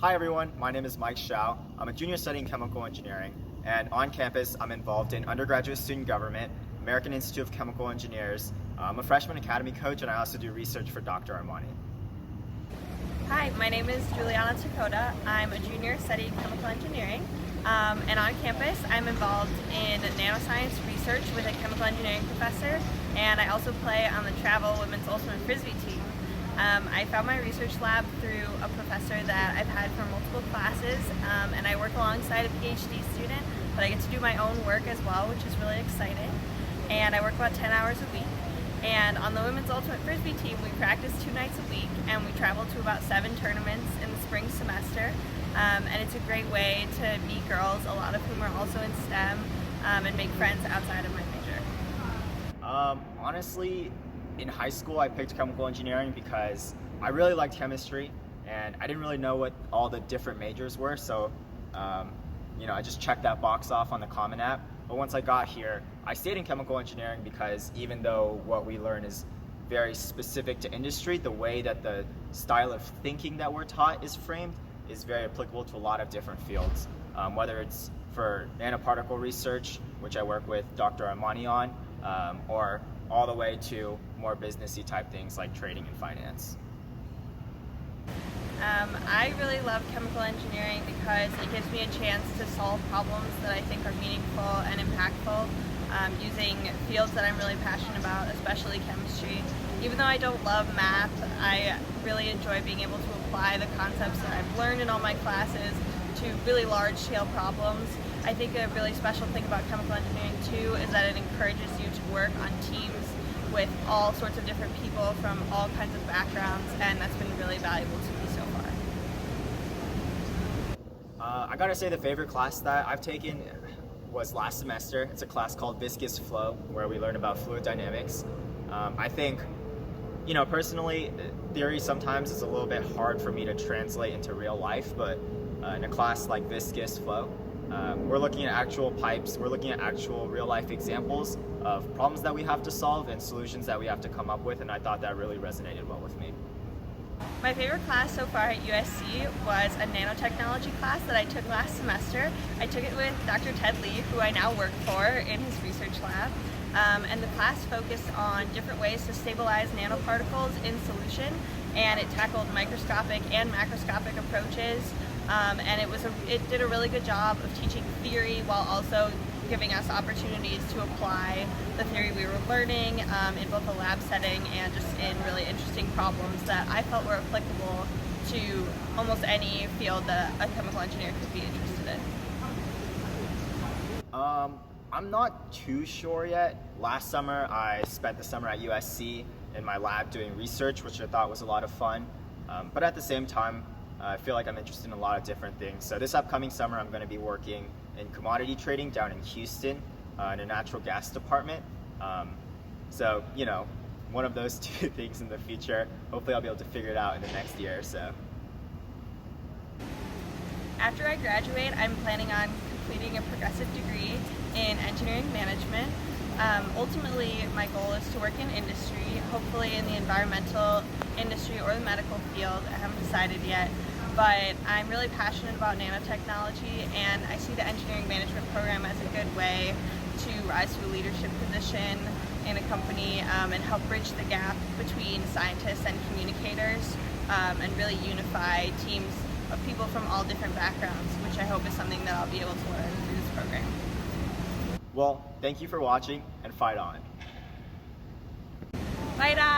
Hi everyone, my name is Mike Shao. I'm a junior studying chemical engineering, and on campus I'm involved in undergraduate student government, American Institute of Chemical Engineers. I'm a freshman academy coach, and I also do research for Dr. Armani. Hi, my name is Juliana. I'm a junior studying chemical engineering, and on campus I'm involved in nanoscience research with a chemical engineering professor, and I also play on the travel women's ultimate frisbee team. I found my research lab through a professor that I've had for multiple classes, and I work alongside a PhD student, but I get to do my own work as well, which is really exciting. And I work about 10 hours a week. And on the women's ultimate frisbee team, we practice 2 nights a week, and we travel to about 7 tournaments in the spring semester. And it's a great way to meet girls, a lot of whom are also in STEM, and make friends outside of my major. Honestly, in high school I picked chemical engineering because I really liked chemistry, and I didn't really know what all the different majors were, so I just checked that box off on the Common App. But once I got here, I stayed in chemical engineering because even though what we learn is very specific to industry, the way that the style of thinking that we're taught is framed is very applicable to a lot of different fields, whether it's for nanoparticle research, which I work with Dr. Armani on, or all the way to more businessy type things like trading and finance. I really love chemical engineering because it gives me a chance to solve problems that I think are meaningful and impactful, using fields that I'm really passionate about, especially chemistry. Even though I don't love math, I really enjoy being able to apply the concepts that I've learned in all my classes to really large-scale problems. I think a really special thing about chemical engineering too is that it encourages you to work on teams with all sorts of different people from all kinds of backgrounds, and that's been really valuable to me so far. I gotta say the favorite class that I've taken was last semester. It's a class called Viscous Flow, where we learn about fluid dynamics. I think, personally, theory sometimes is a little bit hard for me to translate into real life, but in a class like Viscous Flow, we're looking at actual pipes, we're looking at actual real-life examples of problems that we have to solve and solutions that we have to come up with, and I thought that really resonated well with me. My favorite class so far at USC was a nanotechnology class that I took last semester. I took it with Dr. Ted Lee, who I now work for in his research lab. And the class focused on different ways to stabilize nanoparticles in solution, and it tackled microscopic and macroscopic approaches. And it did a really good job of teaching theory while also giving us opportunities to apply the theory we were learning in both a lab setting and just in really interesting problems that I felt were applicable to almost any field that a chemical engineer could be interested in. I'm not too sure yet. Last summer I spent the summer at USC in my lab doing research, which I thought was a lot of fun. But at the same time, I feel like I'm interested in a lot of different things. So this upcoming summer I'm going to be working in commodity trading down in Houston in a natural gas department. So, one of those two things in the future. Hopefully I'll be able to figure it out in the next year or so. After I graduate, I'm planning on completing a progressive degree in engineering management. Ultimately, my goal is to work in industry, hopefully in the environmental industry or the medical field. I haven't decided yet, but I'm really passionate about nanotechnology, and I see the engineering management program as a good way to rise to a leadership position in a company and help bridge the gap between scientists and communicators, and really unify teams of people from all different backgrounds, which I hope is something that I'll be able to learn through this program. Well, thank you for watching, and fight on. Fight on!